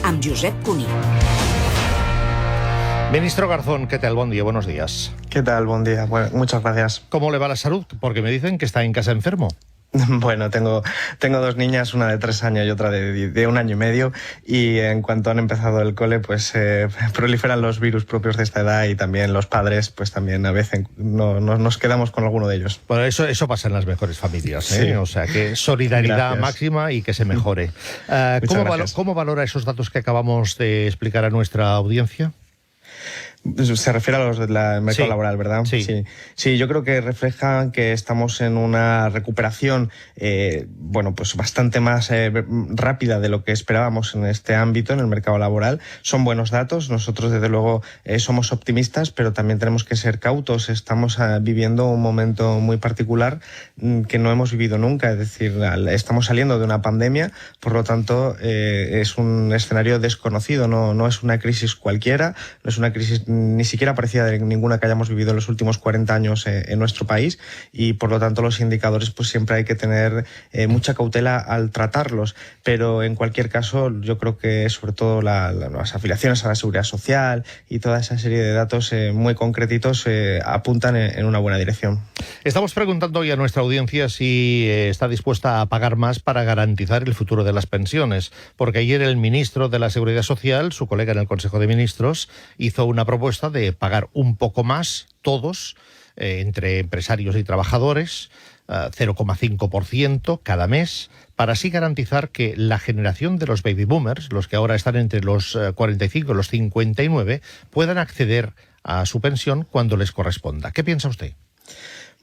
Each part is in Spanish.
amb Josep Cuní. Ministro Garzón, ¿qué tal? Buen día, buenos días. ¿Qué tal? Buen día. Bueno, muchas gracias. ¿Cómo le va la salud? Porque me dicen que está en casa enfermo. Bueno, tengo dos niñas, una de 3 años y otra de 1 año y medio, y en cuanto han empezado el cole, pues proliferan los virus propios de esta edad, y también los padres, pues también a veces nos quedamos con alguno de ellos. Bueno, eso pasa en las mejores familias, ¿eh? Sí. O sea, que solidaridad Gracias. máxima y que se mejore. Gracias. ¿Cómo valora esos datos que acabamos de explicar a nuestra audiencia? Se refiere a los del mercado laboral, ¿verdad? Sí, yo creo que reflejan que estamos en una recuperación pues bastante más rápida de lo que esperábamos en este ámbito, en el mercado laboral. Son buenos datos. Nosotros, desde luego, somos optimistas, pero también tenemos que ser cautos. Estamos viviendo un momento muy particular que no hemos vivido nunca. Es decir, estamos saliendo de una pandemia, por lo tanto, es un escenario desconocido. No es una crisis cualquiera, no es una crisis ni siquiera parecida de ninguna que hayamos vivido en los últimos 40 años en nuestro país, y por lo tanto los indicadores pues siempre hay que tener mucha cautela al tratarlos, pero en cualquier caso yo creo que sobre todo las afiliaciones a la Seguridad Social y toda esa serie de datos muy concretitos apuntan en una buena dirección. Estamos preguntando hoy a nuestra audiencia si está dispuesta a pagar más para garantizar el futuro de las pensiones, porque ayer el ministro de la Seguridad Social, su colega en el Consejo de Ministros, hizo una propuesta de pagar un poco más todos, entre empresarios y trabajadores, 0,5% cada mes, para así garantizar que la generación de los baby boomers, los que ahora están entre los 45 y los 59, puedan acceder a su pensión cuando les corresponda. ¿Qué piensa usted?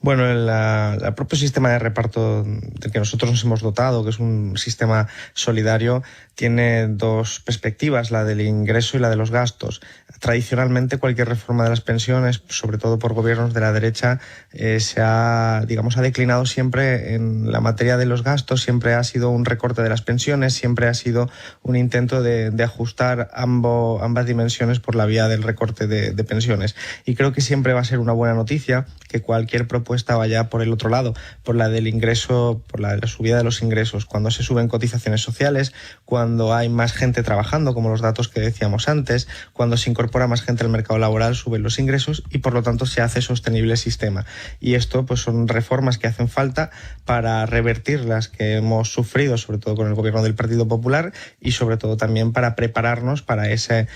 Bueno, el propio sistema de reparto del que nosotros nos hemos dotado, que es un sistema solidario, tiene dos perspectivas, la del ingreso y la de los gastos. Tradicionalmente, cualquier reforma de las pensiones, sobre todo por gobiernos de la derecha, se ha declinado siempre en la materia de los gastos. Siempre ha sido un recorte de las pensiones, siempre ha sido un intento de ajustar ambas dimensiones por la vía del recorte de pensiones. Y creo que siempre va a ser una buena noticia que cualquier propuesta vaya por el otro lado, por la del ingreso, por la subida de los ingresos. Cuando se suben cotizaciones sociales, cuando hay más gente trabajando, como los datos que decíamos antes, cuando se incorpora más gente al mercado laboral, suben los ingresos y por lo tanto se hace sostenible el sistema. Y esto pues son reformas que hacen falta para revertir las que hemos sufrido, sobre todo con el gobierno del Partido Popular, y sobre todo también para prepararnos para ese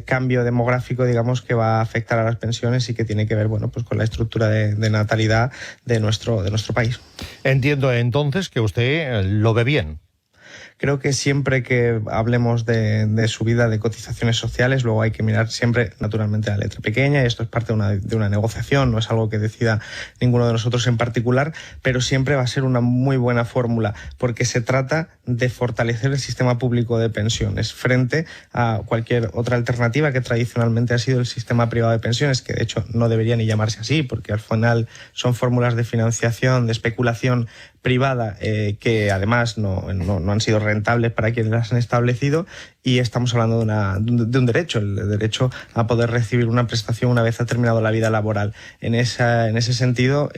cambio demográfico, digamos, que va a afectar a las pensiones y que tiene que ver, pues con la estructura de natalidad de nuestro país. Entiendo entonces que usted lo ve bien. Creo que siempre que hablemos de subida de cotizaciones sociales, luego hay que mirar siempre, naturalmente, la letra pequeña, y esto es parte de una negociación, no es algo que decida ninguno de nosotros en particular, pero siempre va a ser una muy buena fórmula, porque se trata de fortalecer el sistema público de pensiones frente a cualquier otra alternativa que tradicionalmente ha sido el sistema privado de pensiones, que de hecho no debería ni llamarse así, porque al final son fórmulas de financiación, de especulación privada, que además no han sido rentables para quienes las han establecido, y estamos hablando de un derecho, el derecho a poder recibir una prestación una vez ha terminado la vida laboral. En ese sentido,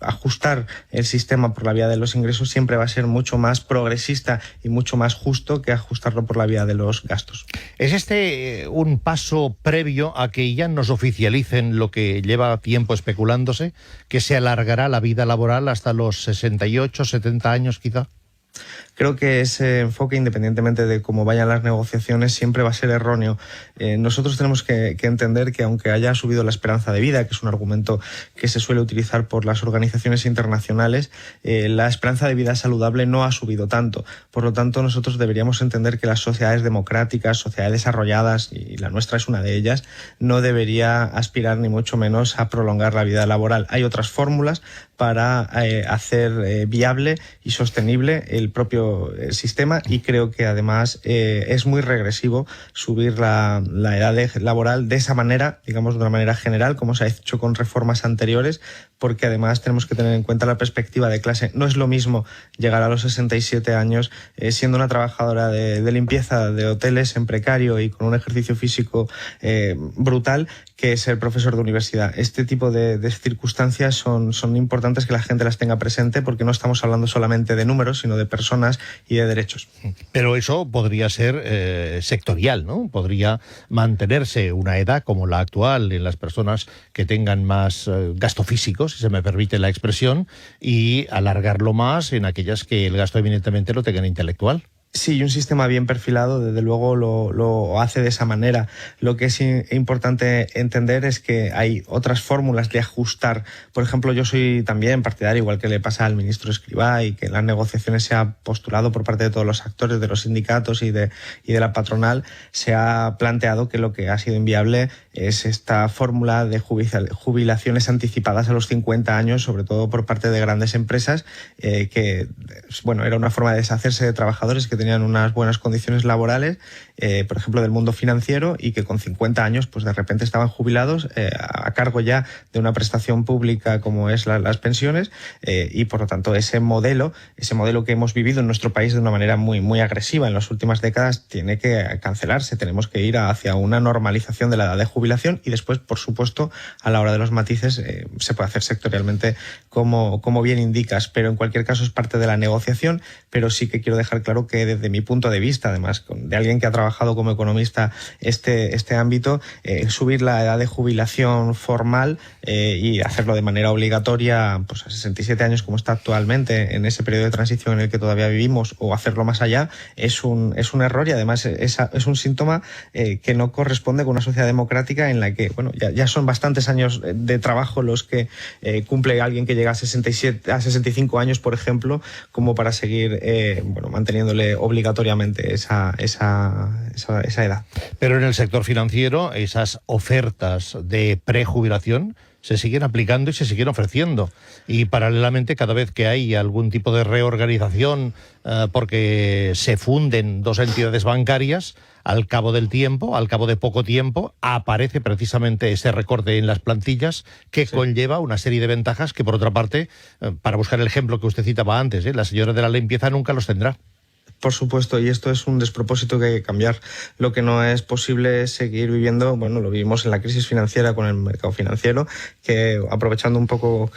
ajustar el sistema por la vía de los ingresos siempre va a ser mucho más progresista y mucho más justo que ajustarlo por la vía de los gastos. ¿Es este un paso previo a que ya nos oficialicen lo que lleva tiempo especulándose, que se alargará la vida laboral hasta los 68, 70 años quizá? Creo que ese enfoque, independientemente de cómo vayan las negociaciones, siempre va a ser erróneo. Nosotros tenemos que entender que aunque haya subido la esperanza de vida, que es un argumento que se suele utilizar por las organizaciones internacionales, la esperanza de vida saludable no ha subido tanto. Por lo tanto, nosotros deberíamos entender que las sociedades democráticas, sociedades desarrolladas, y la nuestra es una de ellas, no debería aspirar ni mucho menos a prolongar la vida laboral. Hay otras fórmulas para hacer viable y sostenible el propio sistema, y creo que además es muy regresivo subir la edad laboral de esa manera, digamos de una manera general, como se ha hecho con reformas anteriores, porque además tenemos que tener en cuenta la perspectiva de clase. No es lo mismo llegar a los 67 años siendo una trabajadora de limpieza de hoteles en precario y con un ejercicio físico brutal que ser profesor de universidad. Este tipo de circunstancias son importantes que la gente las tenga presente, porque no estamos hablando solamente de números, sino de personas y de derechos. Pero eso podría ser sectorial, ¿no? Podría mantenerse una edad como la actual en las personas que tengan más gasto físico, si se me permite la expresión, y alargarlo más en aquellas que el gasto evidentemente lo tengan intelectual. Sí, y un sistema bien perfilado, desde luego, lo hace de esa manera. Lo que es importante entender es que hay otras fórmulas de ajustar. Por ejemplo, yo soy también partidario, igual que le pasa al ministro Escrivá, y que en las negociaciones se ha postulado por parte de todos los actores, de los sindicatos y de la patronal, se ha planteado que lo que ha sido inviable es esta fórmula de jubilaciones anticipadas a los 50 años, sobre todo por parte de grandes empresas, que bueno, era una forma de deshacerse de trabajadores que tenían unas buenas condiciones laborales, por ejemplo del mundo financiero, y que con 50 años pues de repente estaban jubilados a cargo ya de una prestación pública como es las pensiones, y por lo tanto ese modelo que hemos vivido en nuestro país de una manera muy agresiva en las últimas décadas tiene que cancelarse. Tenemos que ir hacia una normalización de la edad de jubilación, y después, por supuesto, a la hora de los matices se puede hacer sectorialmente como bien indicas, pero en cualquier caso es parte de la negociación. Pero sí que quiero dejar claro que desde mi punto de vista, además de alguien que ha trabajado como economista este ámbito, subir la edad de jubilación formal y hacerlo de manera obligatoria pues a 67 años como está actualmente en ese periodo de transición en el que todavía vivimos, o hacerlo más allá, es un error, y además es un síntoma que no corresponde con una sociedad democrática en la que bueno ya son bastantes años de trabajo los que cumple alguien que llega a 65 años, por ejemplo, como para seguir manteniéndole obligatoriamente esa edad. Pero en el sector financiero, esas ofertas de prejubilación se siguen aplicando y se siguen ofreciendo. Y paralelamente, cada vez que hay algún tipo de reorganización porque se funden dos entidades bancarias, al cabo del tiempo, al cabo de poco tiempo, aparece precisamente ese recorte en las plantillas que conlleva una serie de ventajas que, por otra parte, para buscar el ejemplo que usted citaba antes, la señora de la limpieza nunca los tendrá. Por supuesto, y esto es un despropósito que hay que cambiar. Lo que no es posible es seguir viviendo, bueno, lo vivimos en la crisis financiera con el mercado financiero, que aprovechando un poco,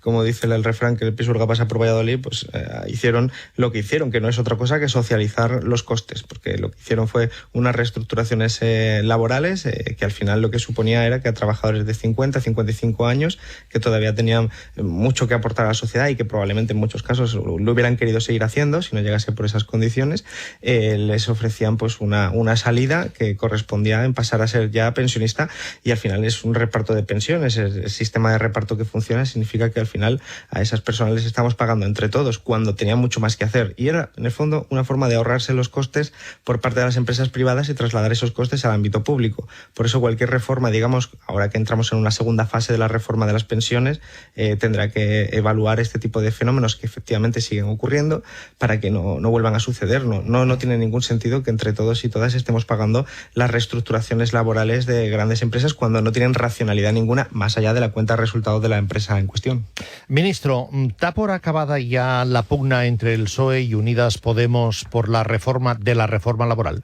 como dice el refrán, que el pisurga pasa por Valladolid, pues hicieron lo que hicieron, que no es otra cosa que socializar los costes, porque lo que hicieron fue unas reestructuraciones laborales, que al final lo que suponía era que a trabajadores de 50, 55 años, que todavía tenían mucho que aportar a la sociedad y que probablemente en muchos casos lo hubieran querido seguir haciendo si no llegase por esas condiciones, les ofrecían pues una salida que correspondía en pasar a ser ya pensionista, y al final es un reparto de pensiones. El sistema de reparto que funciona significa que al final a esas personas les estamos pagando entre todos cuando tenían mucho más que hacer, y era en el fondo una forma de ahorrarse los costes por parte de las empresas privadas y trasladar esos costes al ámbito público. Por eso cualquier reforma, digamos, ahora que entramos en una segunda fase de la reforma de las pensiones, tendrá que evaluar este tipo de fenómenos que efectivamente siguen ocurriendo para que no vuelvan a suceder. No tiene ningún sentido que entre todos y todas estemos pagando las reestructuraciones laborales de grandes empresas cuando no tienen racionalidad ninguna más allá de la cuenta de resultados de la empresa en cuestión. Ministro, ¿da por acabada ya la pugna entre el PSOE y Unidas Podemos por la reforma laboral?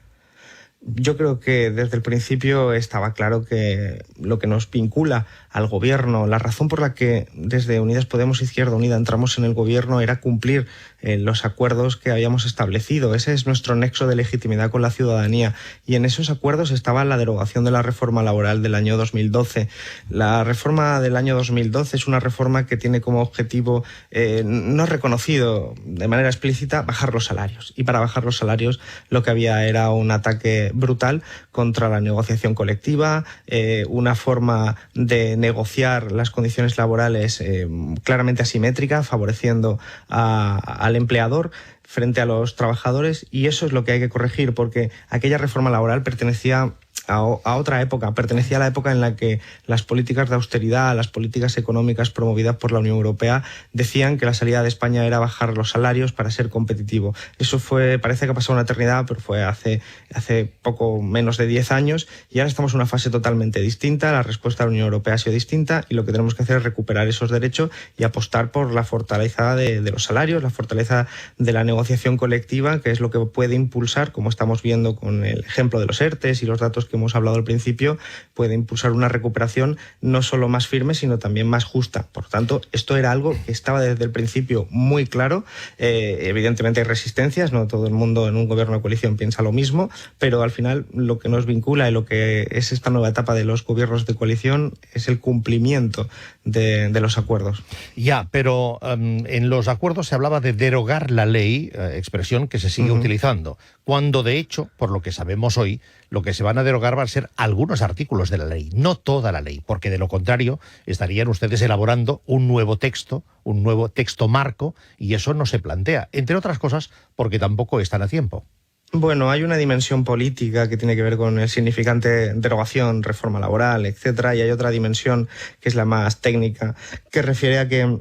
Yo creo que desde el principio estaba claro que lo que nos vincula al gobierno, la razón por la que desde Unidas Podemos Izquierda Unida entramos en el gobierno era cumplir los acuerdos que habíamos establecido. Ese es nuestro nexo de legitimidad con la ciudadanía, y en esos acuerdos estaba la derogación de la reforma laboral del año 2012. La reforma del año 2012 es una reforma que tiene como objetivo no reconocido de manera explícita bajar los salarios, y para bajar los salarios lo que había era un ataque brutal contra la negociación colectiva, una forma de negociar las condiciones laborales claramente asimétrica, favoreciendo al empleador frente a los trabajadores, y eso es lo que hay que corregir, porque aquella reforma laboral pertenecía a otra época, pertenecía a la época en la que las políticas de austeridad, las políticas económicas promovidas por la Unión Europea decían que la salida de España era bajar los salarios para ser competitivo. Eso parece que ha pasado una eternidad, pero fue hace poco menos de 10 años, y ahora estamos en una fase totalmente distinta. La respuesta de la Unión Europea ha sido distinta y lo que tenemos que hacer es recuperar esos derechos y apostar por la fortaleza de los salarios, la fortaleza de la negociación colectiva, que es lo que puede impulsar, como estamos viendo con el ejemplo de los ERTEs y los datos que hemos hablado al principio, puede impulsar una recuperación no solo más firme, sino también más justa. Por tanto, esto era algo que estaba desde el principio muy claro. Evidentemente hay resistencias, no todo el mundo en un gobierno de coalición piensa lo mismo, pero al final lo que nos vincula y lo que es esta nueva etapa de los gobiernos de coalición es el cumplimiento de los acuerdos. Ya, pero en los acuerdos se hablaba de derogar la ley, expresión que se sigue utilizando, cuando de hecho, por lo que sabemos hoy, lo que se van a derogar van a ser algunos artículos de la ley, no toda la ley, porque de lo contrario estarían ustedes elaborando un nuevo texto marco, y eso no se plantea, entre otras cosas porque tampoco están a tiempo. Bueno, hay una dimensión política que tiene que ver con el significante derogación, reforma laboral, etcétera, y hay otra dimensión que es la más técnica, que refiere a que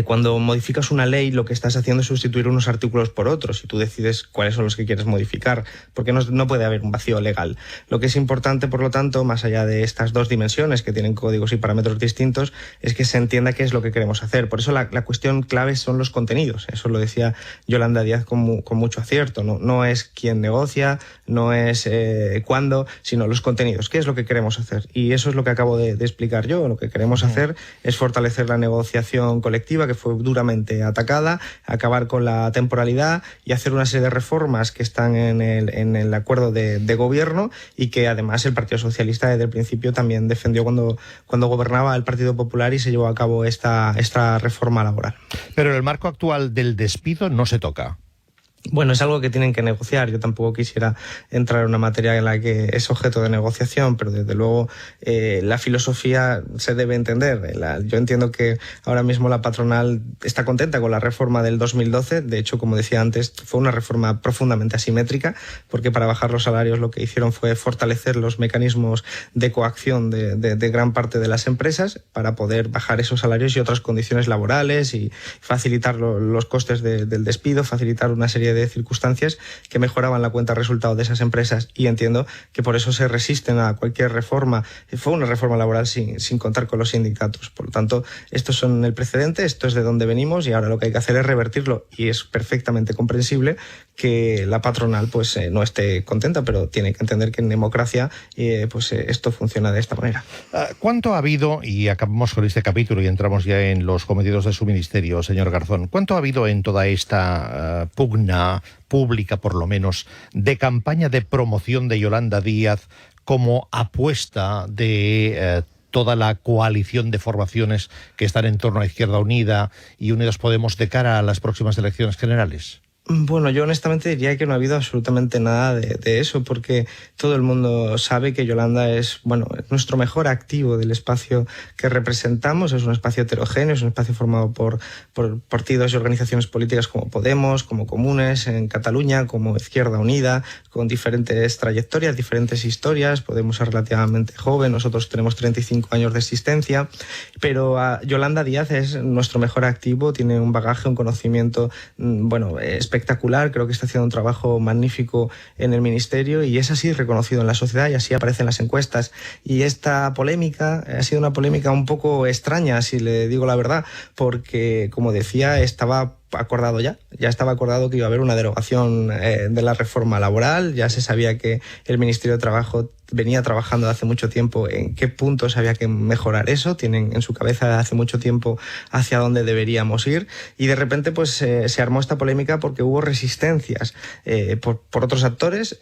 cuando modificas una ley lo que estás haciendo es sustituir unos artículos por otros y tú decides cuáles son los que quieres modificar, porque no puede haber un vacío legal. Lo que es importante, por lo tanto, más allá de estas dos dimensiones que tienen códigos y parámetros distintos, es que se entienda qué es lo que queremos hacer. Por eso la cuestión clave son los contenidos. Eso lo decía Yolanda Díaz con mucho acierto. No es quién negocia, no es cuándo, sino los contenidos. ¿Qué es lo que queremos hacer? Y eso es lo que acabo de explicar yo. Lo que queremos hacer es fortalecer la negociación colectiva, que fue duramente atacada, acabar con la temporalidad y hacer una serie de reformas que están en el acuerdo de gobierno, y que además el Partido Socialista desde el principio también defendió cuando gobernaba el Partido Popular y se llevó a cabo esta reforma laboral. Pero en el marco actual del despido no se toca. Bueno, es algo que tienen que negociar. Yo tampoco quisiera entrar en una materia en la que es objeto de negociación, pero desde luego la filosofía se debe entender. Yo entiendo que ahora mismo la patronal está contenta con la reforma del 2012. De hecho, como decía antes, fue una reforma profundamente asimétrica, porque para bajar los salarios lo que hicieron fue fortalecer los mecanismos de coacción de gran parte de las empresas para poder bajar esos salarios y otras condiciones laborales y facilitar los costes del despido, facilitar una serie de circunstancias que mejoraban la cuenta de resultado de esas empresas, y entiendo que por eso se resisten a cualquier reforma. Fue una reforma laboral sin contar con los sindicatos. Por lo tanto, estos son el precedente, esto es de donde venimos, y ahora lo que hay que hacer es revertirlo, y es perfectamente comprensible que la patronal no esté contenta, pero tiene que entender que en democracia esto funciona de esta manera. ¿Cuánto ha habido, y acabamos con este capítulo y entramos ya en los cometidos de su ministerio, señor Garzón, cuánto ha habido en toda esta pugna pública, por lo menos, de campaña de promoción de Yolanda Díaz como apuesta de toda la coalición de formaciones que están en torno a Izquierda Unida y Unidos Podemos de cara a las próximas elecciones generales? Bueno, yo honestamente diría que no ha habido absolutamente nada de eso, porque todo el mundo sabe que Yolanda es nuestro mejor activo del espacio que representamos. Es un espacio heterogéneo, es un espacio formado por partidos y organizaciones políticas como Podemos, como Comunes en Cataluña, como Izquierda Unida, con diferentes trayectorias, diferentes historias. Podemos es relativamente joven, nosotros tenemos 35 años de existencia, pero Yolanda Díaz es nuestro mejor activo, tiene un bagaje, un conocimiento espectacular. Creo que está haciendo un trabajo magnífico en el ministerio y es así reconocido en la sociedad y así aparece en las encuestas. Y esta polémica ha sido una polémica un poco extraña, si le digo la verdad, porque, como decía, estaba acordado ya estaba acordado que iba a haber una derogación de la reforma laboral. Ya se sabía que el Ministerio de Trabajo venía trabajando hace mucho tiempo en qué puntos había que mejorar eso. Tienen en su cabeza hace mucho tiempo hacia dónde deberíamos ir, y de repente se armó esta polémica porque hubo resistencias por otros actores,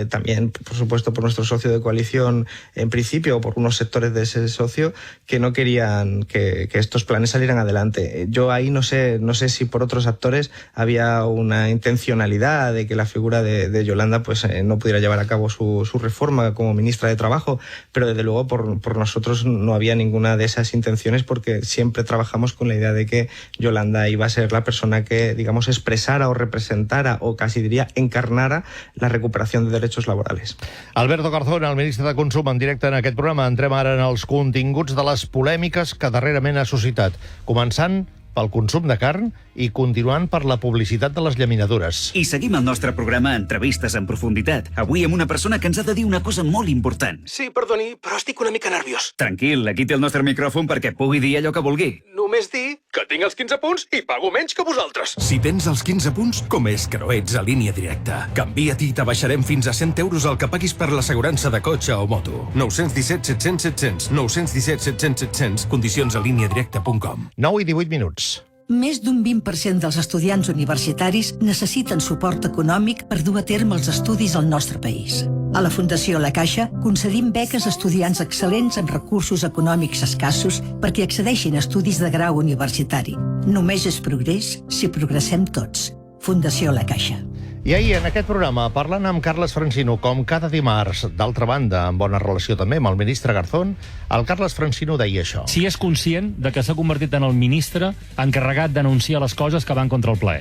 también por supuesto por nuestro socio de coalición en principio, o por unos sectores de ese socio que no querían que estos planes salieran adelante. Yo ahí no sé si por otros actores había una intencionalidad de que la figura de Yolanda no pudiera llevar a cabo su reforma como ministra de Trabajo, pero desde luego por nosotros no había ninguna de esas intenciones, porque siempre trabajamos con la idea de que Yolanda iba a ser la persona que, digamos, expresara o representara o casi diría encarnara la recuperació de derechos laborals. Alberto Garzón, el ministre de Consum, en directe en aquest programa. Entrem ara en els continguts de les polèmiques que darrerament ha suscitat, començant pel consum de carn i continuant per la publicitat de les llaminadures. I seguim el nostre programa Entrevistes en profunditat. Avui amb una persona que ens ha de dir una cosa molt important. Sí, perdoni, però estic una mica nerviós. Tranquil, aquí té el nostre micròfon perquè pugui dir allò que vulgui. Només dir que tinc els 15 punts i pago menys que vosaltres. Si tens els 15 punts, com és que no ets a Línia Directa? Canvia't i t'abaixarem fins a 100 euros el que paguis per l'assegurança de cotxe o moto. 917 700 700, 917 700 700, condicions a lineadirecta.com. 9 i 18 minuts. Més d'un 20% dels estudiants universitaris necessiten suport econòmic per dur a terme els estudis al nostre país. A la Fundació La Caixa concedim beques a estudiants excel·lents amb recursos econòmics escassos perquè accedeixin a estudis de grau universitari. Només és progrés si progressem tots. Fundació La Caixa. I ahir, en aquest programa, parlant amb Carles Francino, com cada dimarts, d'altra banda, en bona relació també amb el ministre Garzón, el Carles Francino deia això. Si és conscient de que s'ha convertit en el ministre encarregat d'anunciar les coses que van contra el ple.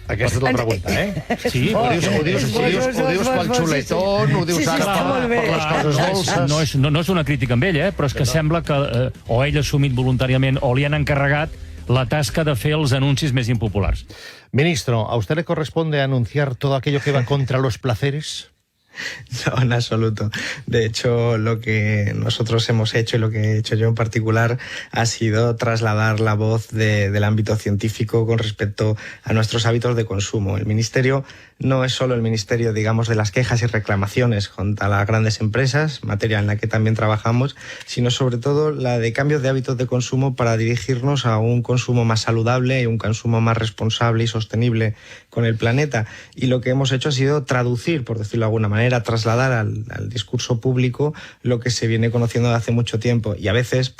Aquesta és la pregunta, eh? Sí, ho dius pel xuletón, ho dius ara per les coses dolces. No és una crítica amb ell, però és que sembla que o ell ha assumit voluntàriament o li han encarregat la tasca de fer els anuncis més impopulars. Ministro, ¿a usted le corresponde anunciar todo aquello que va contra los placeres? No, en absoluto. De hecho, lo que nosotros hemos hecho y lo que he hecho yo en particular ha sido trasladar la voz del ámbito científico con respecto a nuestros hábitos de consumo. El Ministerio no es solo el ministerio, digamos, de las quejas y reclamaciones contra las grandes empresas, materia en la que también trabajamos, sino sobre todo la de cambios de hábitos de consumo para dirigirnos a un consumo más saludable y un consumo más responsable y sostenible con el planeta. Y lo que hemos hecho ha sido traducir, por decirlo de alguna manera, trasladar al discurso público lo que se viene conociendo de hace mucho tiempo. Y a veces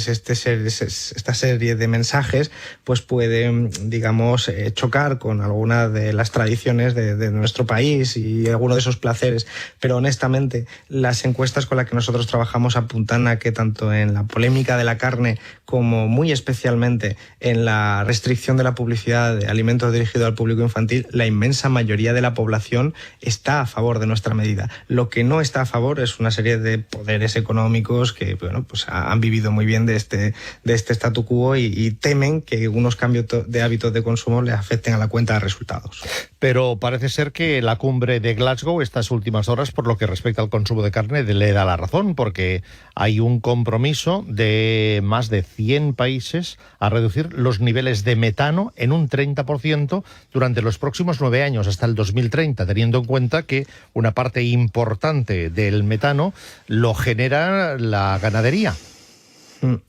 esta serie de mensajes pues puede, digamos, chocar con alguna de las tradiciones de nuestro país y alguno de esos placeres, pero honestamente las encuestas con las que nosotros trabajamos apuntan a que tanto en la polémica de la carne como muy especialmente en la restricción de la publicidad de alimentos dirigidos al público infantil, la inmensa mayoría de la población está a favor de nuestra medida. Lo que no está a favor es una serie de poderes económicos que pues han vivido muy bien de este statu quo y temen que unos cambios de hábitos de consumo les afecten a la cuenta de resultados. Pero parece ser que la cumbre de Glasgow estas últimas horas, por lo que respecta al consumo de carne, le da la razón, porque hay un compromiso de más de 100 países a reducir los niveles de metano en un 30% durante los próximos 9 años, hasta el 2030, teniendo en cuenta que una parte importante del metano lo genera la ganadería.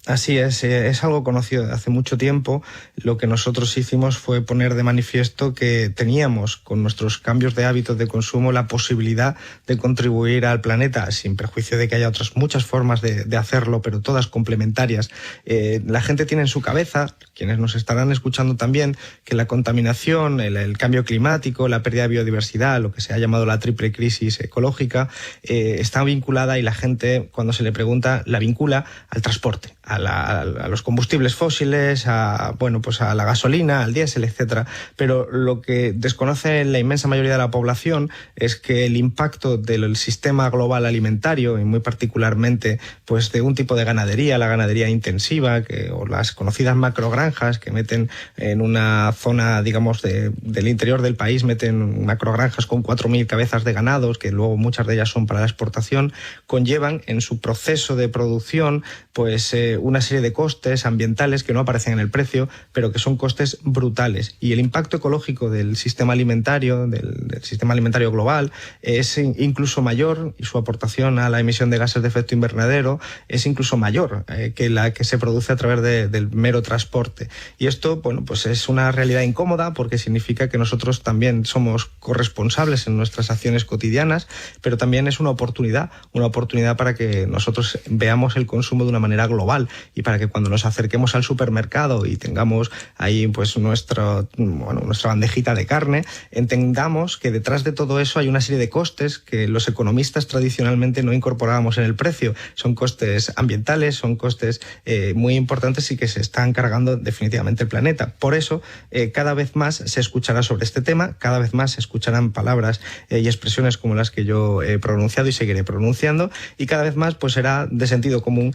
Así es algo conocido de hace mucho tiempo. Lo que nosotros hicimos fue poner de manifiesto que teníamos con nuestros cambios de hábitos de consumo la posibilidad de contribuir al planeta, sin perjuicio de que haya otras muchas formas de hacerlo, pero todas complementarias. La gente tiene en su cabeza, quienes nos estarán escuchando también, que la contaminación, el cambio climático, la pérdida de biodiversidad, lo que se ha llamado la triple crisis ecológica, está vinculada, y la gente, cuando se le pregunta, la vincula al transporte, a los combustibles fósiles, a la gasolina, al diésel, etcétera. Pero lo que desconoce la inmensa mayoría de la población es que el impacto del sistema global alimentario, y muy particularmente pues de un tipo de ganadería, la ganadería intensiva, o las conocidas macrogranjas, que meten en una zona, digamos, del interior del país, meten macrogranjas con 4.000 cabezas de ganados, que luego muchas de ellas son para la exportación, conllevan en su proceso de producción pues una serie de costes ambientales que no aparecen en el precio, pero que son costes brutales. Y el impacto ecológico del sistema alimentario, global, es incluso mayor, y su aportación a la emisión de gases de efecto invernadero es incluso mayor que la que se produce a través del mero transporte. Y esto, pues es una realidad incómoda, porque significa que nosotros también somos corresponsables en nuestras acciones cotidianas, pero también es una oportunidad para que nosotros veamos el consumo de una manera global global y para que cuando nos acerquemos al supermercado y tengamos ahí pues nuestra bandejita de carne, entendamos que detrás de todo eso hay una serie de costes que los economistas tradicionalmente no incorporábamos en el precio. Son costes ambientales, son costes muy importantes y que se están cargando definitivamente el planeta. Por eso, cada vez más se escuchará sobre este tema, cada vez más se escucharán palabras y expresiones como las que yo he pronunciado y seguiré pronunciando, y cada vez más pues será de sentido común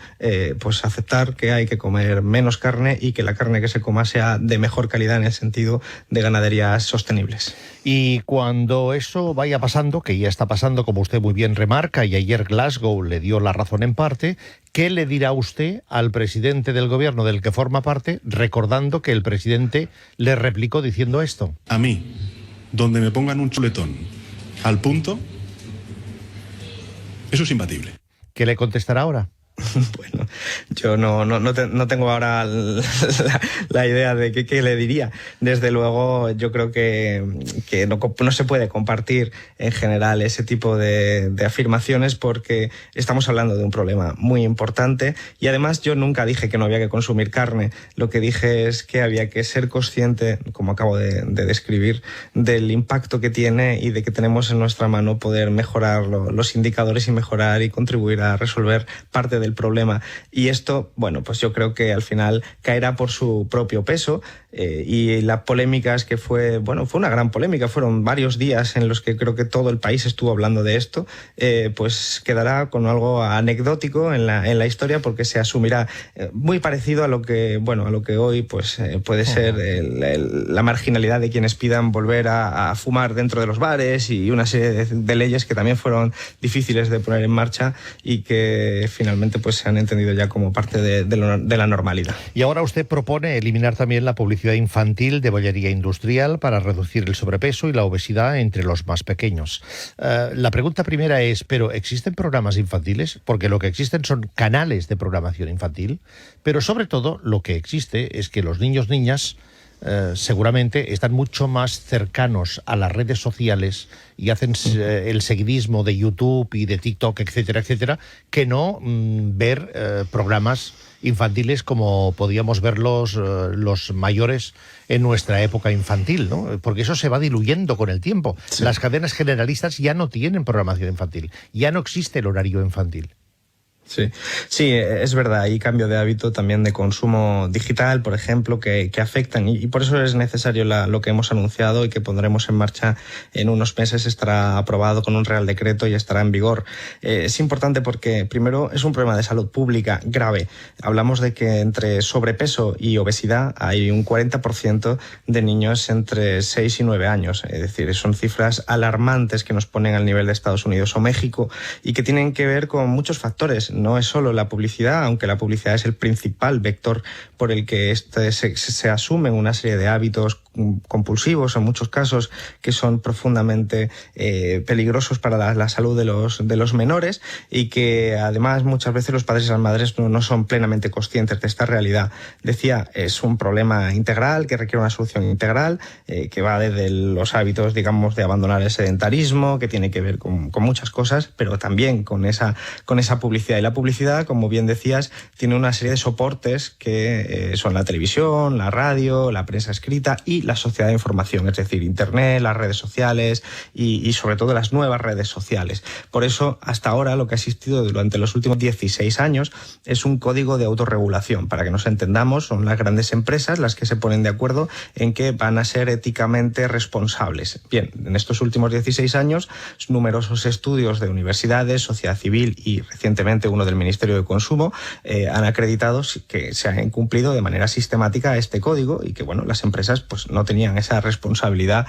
pues aceptar que hay que comer menos carne y que la carne que se coma sea de mejor calidad en el sentido de ganaderías sostenibles. Y cuando eso vaya pasando, que ya está pasando como usted muy bien remarca, y ayer Glasgow le dio la razón en parte, ¿qué le dirá usted al presidente del gobierno del que forma parte, recordando que el presidente le replicó diciendo esto? A mí, donde me pongan un chuletón al punto, eso es imbatible. ¿Qué le contestará ahora? Bueno, yo no tengo ahora la idea de qué le diría. Desde luego, yo creo que no se puede compartir en general ese tipo de afirmaciones, porque estamos hablando de un problema muy importante, y además yo nunca dije que no había que consumir carne. Lo que dije es que había que ser consciente, como acabo de describir, del impacto que tiene y de que tenemos en nuestra mano poder mejorar los indicadores y mejorar y contribuir a resolver parte del problema. Y esto, bueno, pues yo creo que al final caerá por su propio peso, y la polémica es que fue una gran polémica, fueron varios días en los que creo que todo el país estuvo hablando de esto, pues quedará con algo anecdótico en la historia, porque se asumirá muy parecido a lo que hoy pues puede ser la marginalidad de quienes pidan volver a fumar dentro de los bares, y una serie de leyes que también fueron difíciles de poner en marcha y que finalmente pues se han entendido ya como parte de la normalidad. Y ahora usted propone eliminar también la publicidad infantil de bollería industrial para reducir el sobrepeso y la obesidad entre los más pequeños. La pregunta primera es, ¿pero existen programas infantiles? Porque lo que existen son canales de programación infantil, pero sobre todo lo que existe es que los niños-niñas seguramente están mucho más cercanos a las redes sociales y hacen el seguidismo de YouTube y de TikTok, etcétera, etcétera, que no ver programas infantiles como podíamos verlos los mayores en nuestra época infantil, ¿no? Porque eso se va diluyendo con el tiempo. Sí. Las cadenas generalistas ya no tienen programación infantil, ya no existe el horario infantil. Sí, es verdad, hay cambio de hábito también de consumo digital, por ejemplo, que afectan, y por eso es necesario lo que hemos anunciado y que pondremos en marcha en unos meses. Estará aprobado con un Real Decreto y estará en vigor. Es importante porque, primero, es un problema de salud pública grave. Hablamos de que entre sobrepeso y obesidad hay un 40% de niños entre 6 y 9 años. Es decir, son cifras alarmantes que nos ponen al nivel de Estados Unidos o México y que tienen que ver con muchos factores. No es solo la publicidad, aunque la publicidad es el principal vector por el que se asumen una serie de hábitos compulsivos, en muchos casos, que son profundamente peligrosos para la salud de los menores, y que además muchas veces los padres y las madres no son plenamente conscientes de esta realidad. Decía, es un problema integral que requiere una solución integral, que va desde los hábitos, digamos, de abandonar el sedentarismo, que tiene que ver con muchas cosas, pero también con esa publicidad. Y la publicidad, como bien decías, tiene una serie de soportes que son la televisión, la radio, la prensa escrita y la sociedad de información, es decir, Internet, las redes sociales y sobre todo las nuevas redes sociales. Por eso, hasta ahora, lo que ha existido durante los últimos 16 años es un código de autorregulación. Para que nos entendamos, son las grandes empresas las que se ponen de acuerdo en que van a ser éticamente responsables. Bien, en estos últimos 16 años, numerosos estudios de universidades, sociedad civil y recientemente uno del Ministerio de Consumo han acreditado que se ha incumplido de manera sistemática este código y que, bueno, las empresas pues no tenían esa responsabilidad,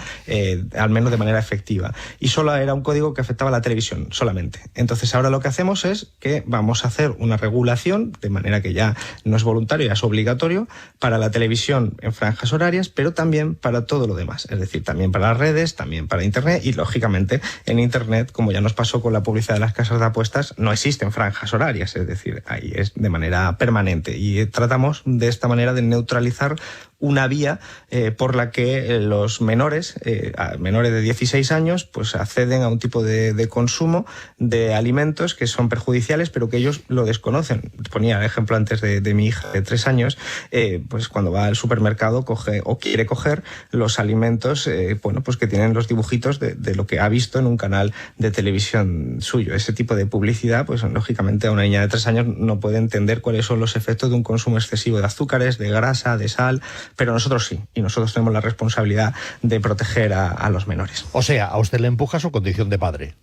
al menos de manera efectiva. Y solo era un código que afectaba a la televisión, solamente. Entonces ahora lo que hacemos es que vamos a hacer una regulación, de manera que ya no es voluntario, ya es obligatorio, para la televisión en franjas horarias, pero también para todo lo demás. Es decir, también para las redes, también para Internet, y lógicamente en Internet, como ya nos pasó con la publicidad de las casas de apuestas, no existen franjas horarias, es decir, ahí es de manera permanente. Y tratamos de esta manera de neutralizar una vía por la que los menores de 16 años pues acceden a un tipo de consumo de alimentos que son perjudiciales, pero que ellos lo desconocen. Ponía el ejemplo antes de mi hija de 3 años, pues cuando va al supermercado coge o quiere coger los alimentos pues que tienen los dibujitos de lo que ha visto en un canal de televisión suyo. Ese tipo de publicidad, pues lógicamente a una niña de 3 años no puede entender cuáles son los efectos de un consumo excesivo de azúcares, de grasa, de sal, pero nosotros sí, y nosotros tenemos la responsabilidad de proteger a los menores. O sea, a usted le empuja su condición de padre.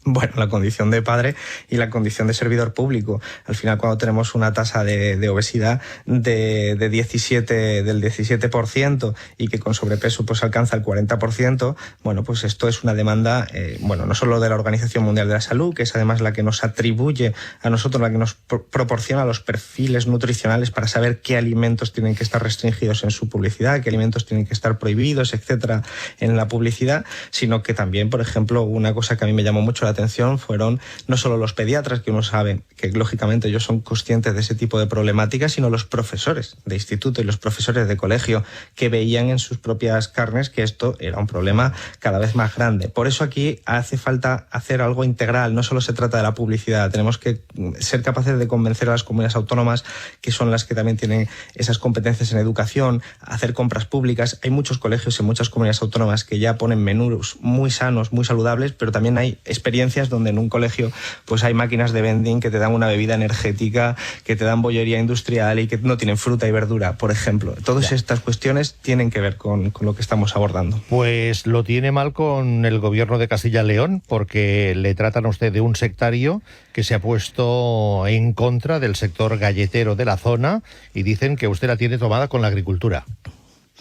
Bueno, la condición de padre y la condición de servidor público. Al final, cuando tenemos una tasa de obesidad del 17% y que con sobrepeso pues alcanza el 40%, bueno, pues esto es una demanda, no solo de la Organización Mundial de la Salud, que es además la que nos atribuye a nosotros, la que nos proporciona los perfiles nutricionales para saber qué alimentos tienen que estar restringidos en su publicidad, qué alimentos tienen que estar prohibidos, etcétera, en la publicidad, sino que también, por ejemplo, una cosa que a mí me llamó mucho la atención fueron no solo los pediatras, que uno sabe que lógicamente ellos son conscientes de ese tipo de problemáticas, sino los profesores de instituto y los profesores de colegio que veían en sus propias carnes que esto era un problema cada vez más grande. Por eso aquí hace falta hacer algo integral, no solo se trata de la publicidad, tenemos que ser capaces de convencer a las comunidades autónomas, que son las que también tienen esas competencias en educación, hacer compras públicas. Hay muchos colegios en muchas comunidades autónomas que ya ponen menús muy sanos, muy saludables, pero también hay experiencias donde en un colegio pues hay máquinas de vending que te dan una bebida energética, que te dan bollería industrial y que no tienen fruta y verdura, por ejemplo. Todas estas cuestiones tienen que ver con lo que estamos abordando. Pues lo tiene mal con el gobierno de Castilla y León, porque le tratan a usted de un sectario que se ha puesto en contra del sector galletero de la zona y dicen que usted la tiene tomada con la agricultura,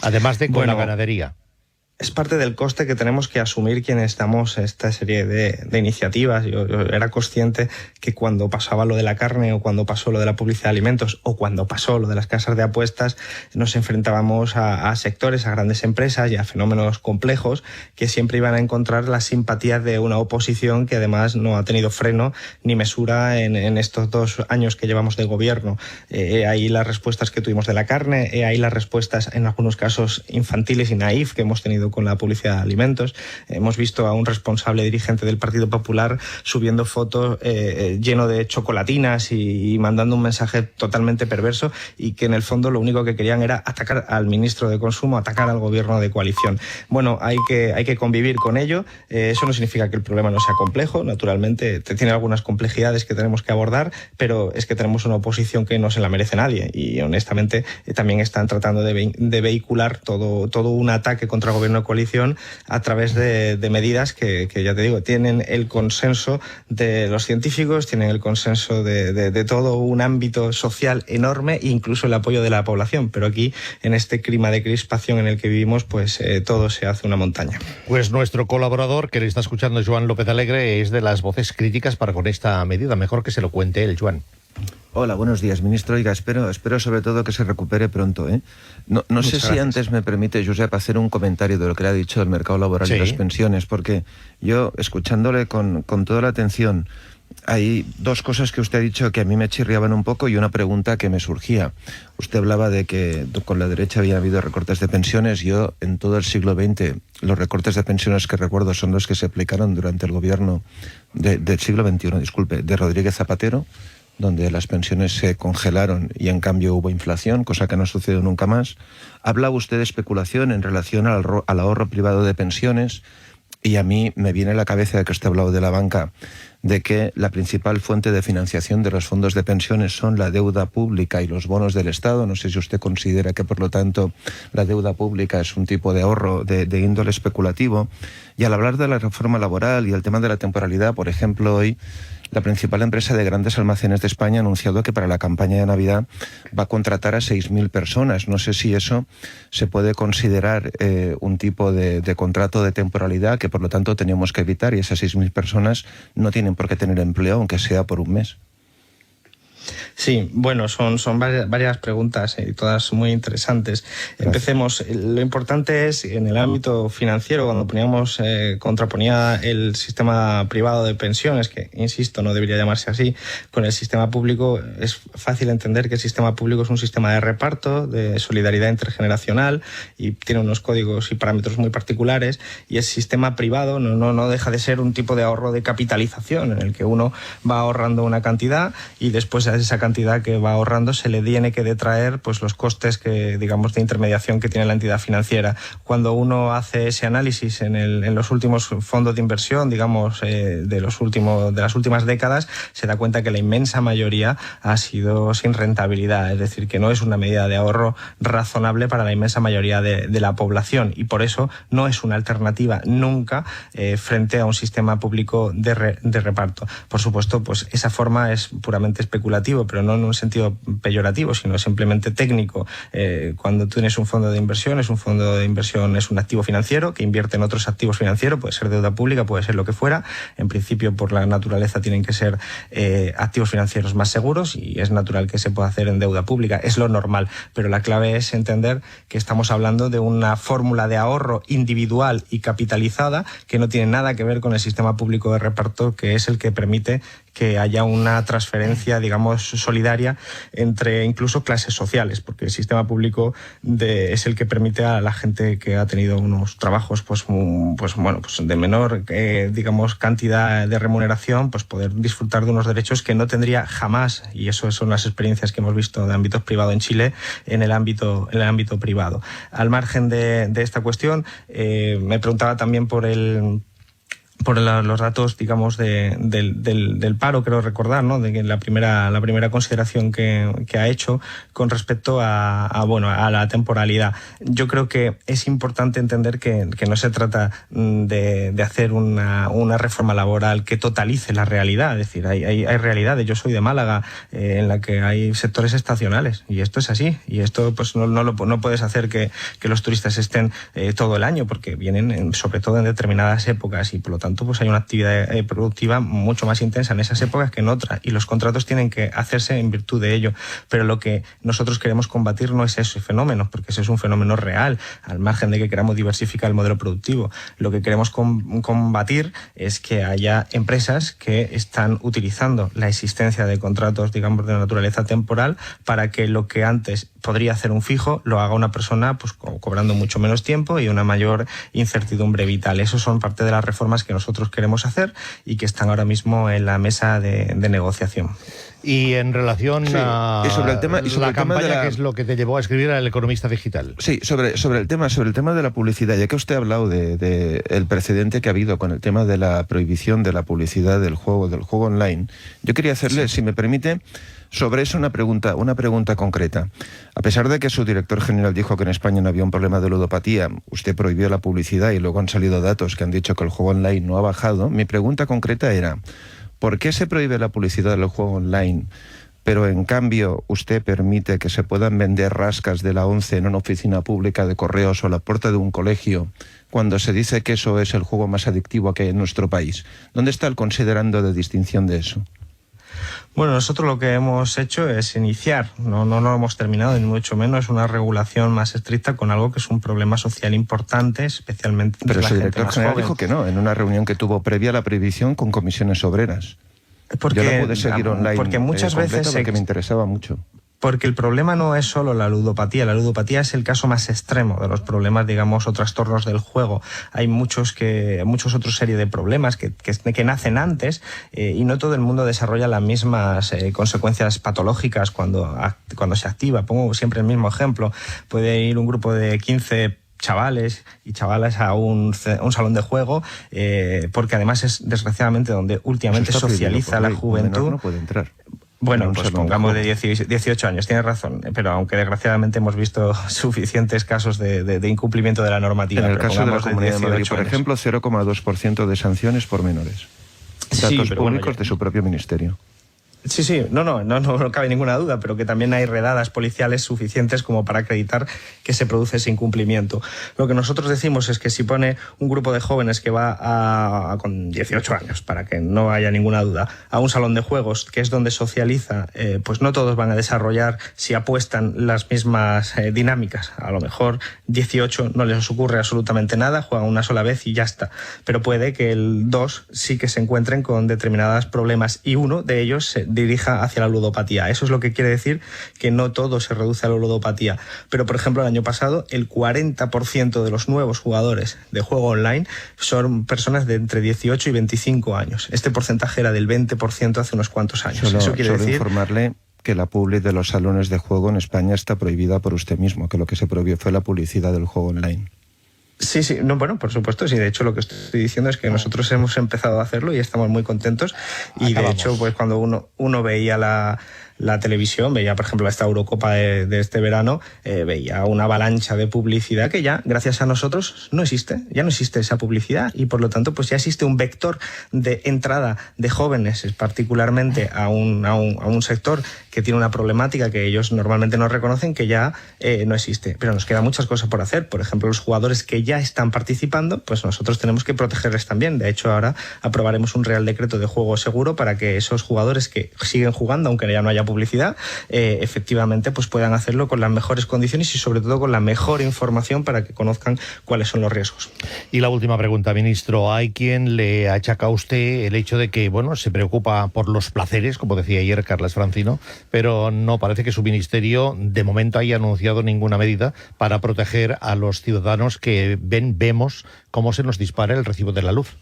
además de con la ganadería. Es parte del coste que tenemos que asumir quienes damos esta serie de iniciativas. Yo era consciente que cuando pasaba lo de la carne o cuando pasó lo de la publicidad de alimentos o cuando pasó lo de las casas de apuestas, nos enfrentábamos a sectores, a grandes empresas y a fenómenos complejos que siempre iban a encontrar las simpatías de una oposición que además no ha tenido freno ni mesura en estos 2 años que llevamos de gobierno. Ahí las respuestas que tuvimos de la carne, ahí las respuestas en algunos casos infantiles y naif que hemos tenido con la publicidad de alimentos. Hemos visto a un responsable dirigente del Partido Popular subiendo fotos lleno de chocolatinas y mandando un mensaje totalmente perverso y que en el fondo lo único que querían era atacar al ministro de Consumo, atacar al gobierno de coalición. Bueno, hay que convivir con ello. Eso no significa que el problema no sea complejo. Naturalmente tiene algunas complejidades que tenemos que abordar, pero es que tenemos una oposición que no se la merece nadie y honestamente también están tratando de vehicular todo un ataque contra el gobierno de coalición a través de medidas que ya te digo, tienen el consenso de los científicos, tienen el consenso de todo un ámbito social enorme e incluso el apoyo de la población, pero aquí en este clima de crispación en el que vivimos pues todo se hace una montaña. Pues nuestro colaborador que le está escuchando, Joan López Alegre, es de las voces críticas para con esta medida. Mejor que se lo cuente él, Joan. Hola, buenos días, ministro. Oiga, espero sobre todo que se recupere pronto, ¿eh? No sé Muchas si gracias. antes me permite, Josep, hacer un comentario de lo que le ha dicho del mercado laboral y las pensiones, porque yo, escuchándole con toda la atención, hay 2 cosas que usted ha dicho que a mí me chirriaban un poco y una pregunta que me surgía. Usted hablaba de que con la derecha había habido recortes de pensiones. Yo, en todo el siglo XX, los recortes de pensiones que recuerdo son los que se aplicaron durante el gobierno del siglo XXI, de Rodríguez Zapatero, donde las pensiones se congelaron y en cambio hubo inflación, cosa que no sucedió nunca más. Habla usted de especulación en relación al ahorro privado de pensiones y a mí me viene a la cabeza de que usted ha hablado de la banca, de que la principal fuente de financiación de los fondos de pensiones son la deuda pública y los bonos del Estado. No sé si usted considera que, por lo tanto, la deuda pública es un tipo de ahorro de índole especulativo. Y al hablar de la reforma laboral y el tema de la temporalidad, por ejemplo, hoy la principal empresa de grandes almacenes de España ha anunciado que para la campaña de Navidad va a contratar a 6.000 personas. No sé si eso se puede considerar un tipo de contrato de temporalidad que por lo tanto tenemos que evitar, y esas 6.000 personas no tienen por qué tener empleo, aunque sea por un mes. Sí, bueno, son varias preguntas y todas muy interesantes. Gracias. Empecemos. Lo importante es, en el ámbito financiero, cuando contraponía el sistema privado de pensiones, que, insisto, no debería llamarse así, con el sistema público, es fácil entender que el sistema público es un sistema de reparto, de solidaridad intergeneracional, y tiene unos códigos y parámetros muy particulares, y el sistema privado no deja de ser un tipo de ahorro de capitalización, en el que uno va ahorrando una cantidad y después a esa cantidad que va ahorrando se le tiene que detraer pues los costes de intermediación que tiene la entidad financiera. Cuando uno hace ese análisis en los últimos fondos de inversión, digamos, de las últimas décadas, se da cuenta que la inmensa mayoría ha sido sin rentabilidad, es decir, que no es una medida de ahorro razonable para la inmensa mayoría de la población, y por eso no es una alternativa nunca frente a un sistema público de reparto. Por supuesto, pues esa forma es puramente especulativo, pero no en un sentido peyorativo, sino simplemente técnico. Cuando tú tienes un fondo de inversión, es un activo financiero que invierte en otros activos financieros, puede ser deuda pública, puede ser lo que fuera. En principio, por la naturaleza, tienen que ser activos financieros más seguros, y es natural que se pueda hacer en deuda pública, es lo normal, pero la clave es entender que estamos hablando de una fórmula de ahorro individual y capitalizada que no tiene nada que ver con el sistema público de reparto, que es el que permite que haya una transferencia, digamos, solidaria entre incluso clases sociales, porque el sistema público es el que permite a la gente que ha tenido unos trabajos pues de menor digamos cantidad de remuneración, pues poder disfrutar de unos derechos que no tendría jamás, y eso son las experiencias que hemos visto de ámbito privado en Chile, en el ámbito privado. Al margen de esta cuestión, me preguntaba también por los datos, digamos, del paro, creo recordar, ¿no? De que la primera consideración que ha hecho con respecto a la temporalidad. Yo creo que es importante entender que no se trata de hacer una reforma laboral que totalice la realidad. Es decir, hay realidades. Yo soy de Málaga, en la que hay sectores estacionales, y esto es así. Y esto pues no puedes hacer que los turistas estén todo el año, porque vienen sobre todo en determinadas épocas, y por lo tanto pues hay una actividad productiva mucho más intensa en esas épocas que en otras, y los contratos tienen que hacerse en virtud de ello. Pero lo que nosotros queremos combatir no es ese fenómeno, porque ese es un fenómeno real, al margen de que queramos diversificar el modelo productivo. Lo que queremos combatir es que haya empresas que están utilizando la existencia de contratos, digamos, de naturaleza temporal, para que lo que antes podría hacer un fijo lo haga una persona pues cobrando mucho menos tiempo y una mayor incertidumbre vital. Eso son parte de las reformas que nosotros queremos hacer y que están ahora mismo en la mesa de negociación. Y en relación a sobre el tema, la campaña, que es lo que te llevó a escribir al Economista Digital. Sí, sobre el tema de la publicidad, ya que usted ha hablado de el precedente que ha habido con el tema de la prohibición de la publicidad del juego online, yo quería hacerle, si me permite, sobre eso una pregunta concreta. A pesar de que su director general dijo que en España no había un problema de ludopatía, usted prohibió la publicidad y luego han salido datos que han dicho que el juego online no ha bajado. Mi pregunta concreta era: ¿por qué se prohíbe la publicidad del juego online, pero en cambio usted permite que se puedan vender rascas de la ONCE en una oficina pública de correos o a la puerta de un colegio, cuando se dice que eso es el juego más adictivo que hay en nuestro país? ¿Dónde está el considerando de distinción de eso? Bueno, nosotros lo que hemos hecho es iniciar, no lo hemos terminado, ni mucho menos, una regulación más estricta con algo que es un problema social importante, especialmente entre la gente más joven. Pero su director general dijo que no, en una reunión que tuvo previa a la prohibición con comisiones obreras. Yo no pude seguir online, porque muchas veces porque me interesaba mucho. Porque el problema no es solo la ludopatía es el caso más extremo de los problemas, digamos, o trastornos del juego. Hay muchos otros serie de problemas que nacen antes, y no todo el mundo desarrolla las mismas consecuencias patológicas cuando se activa. Pongo siempre el mismo ejemplo. Puede ir un grupo de 15 chavales y chavalas a un salón de juego, porque además es desgraciadamente donde últimamente socializa la juventud. No puede entrar. Bueno, pues pongamos de 18 años, tienes razón, pero aunque desgraciadamente hemos visto suficientes casos de incumplimiento de la normativa. En el caso de la Comunidad de Madrid, por ejemplo, 0,2% de sanciones por menores. Datos públicos de su propio ministerio. Sí, no cabe ninguna duda, pero que también hay redadas policiales suficientes como para acreditar que se produce ese incumplimiento. Lo que nosotros decimos es que si pone un grupo de jóvenes que va con 18 años, para que no haya ninguna duda, a un salón de juegos, que es donde socializa, pues no todos van a desarrollar, si apuestan, las mismas dinámicas. A lo mejor 18 no les ocurre absolutamente nada, juegan una sola vez y ya está. Pero puede que el 2 sí que se encuentren con determinados problemas y uno de ellos se dirija hacia la ludopatía. Eso es lo que quiere decir que no todo se reduce a la ludopatía. Pero, por ejemplo, el año pasado, el 40% de los nuevos jugadores de juego online son personas de entre 18 y 25 años. Este porcentaje era del 20% hace unos cuantos años. Eso quiere decir... informarle que la publi de los salones de juego en España está prohibida por usted mismo, que lo que se prohibió fue la publicidad del juego online. Sí, no, bueno, por supuesto, sí. De hecho, lo que estoy diciendo es que nosotros hemos empezado a hacerlo y estamos muy contentos. Y de hecho, pues cuando uno veía la televisión, veía, por ejemplo, esta Eurocopa de este verano, veía una avalancha de publicidad que ya, gracias a nosotros, no existe. Ya no existe esa publicidad y, por lo tanto, pues ya existe un vector de entrada de jóvenes, particularmente a un sector que tiene una problemática que ellos normalmente no reconocen, que ya no existe. Pero nos quedan muchas cosas por hacer. Por ejemplo, los jugadores que ya están participando, pues nosotros tenemos que protegerles también. De hecho, ahora aprobaremos un Real Decreto de juego seguro para que esos jugadores que siguen jugando, aunque ya no haya publicidad, efectivamente pues puedan hacerlo con las mejores condiciones y sobre todo con la mejor información para que conozcan cuáles son los riesgos. Y la última pregunta, ministro. Hay quien le achaca a usted el hecho de que, bueno, se preocupa por los placeres, como decía ayer Carles Francino, pero no parece que su ministerio de momento haya anunciado ninguna medida para proteger a los ciudadanos que vemos cómo se nos dispara el recibo de la luz.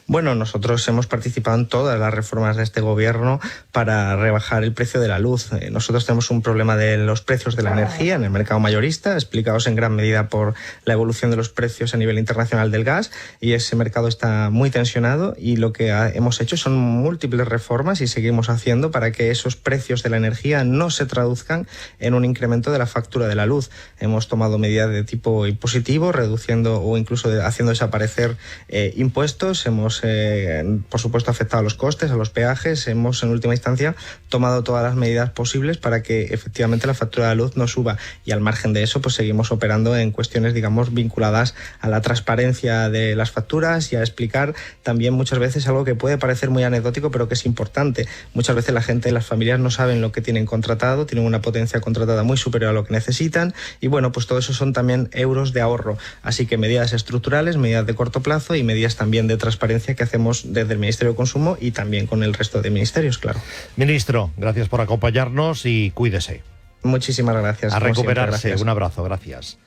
Bueno, nosotros hemos participado en todas las reformas de este gobierno para rebajar el precio de la luz. Nosotros tenemos un problema de los precios de la energía en el mercado mayorista, explicados en gran medida por la evolución de los precios a nivel internacional del gas, y ese mercado está muy tensionado y lo que hemos hecho son múltiples reformas y seguimos haciendo para que esos precios de la energía no se traduzcan en un incremento de la factura de la luz. Hemos tomado medidas de tipo impositivo, reduciendo o incluso haciendo desaparecer impuestos. Hemos, por supuesto, afectado a los costes, a los peajes. Hemos, en última instancia, tomado todas las medidas posibles para que efectivamente la factura de la luz no suba. Y al margen de eso, pues seguimos operando en cuestiones, digamos, vinculadas a la transparencia de las facturas y a explicar también muchas veces algo que puede parecer muy anecdótico, pero que es importante. Muchas veces la gente, las familias no saben lo que tienen contratado, tienen una potencia contratada muy superior a lo que necesitan y bueno, pues todo eso son también euros de ahorro. Así que medidas estructurales, medidas de corto plazo y medidas también de transparencia que hacemos desde el Ministerio de Consumo y también con el resto de ministerios, claro. Ministro, gracias por acompañarnos y cuídese. Muchísimas gracias. A recuperarse. Siempre, gracias. Un abrazo, gracias.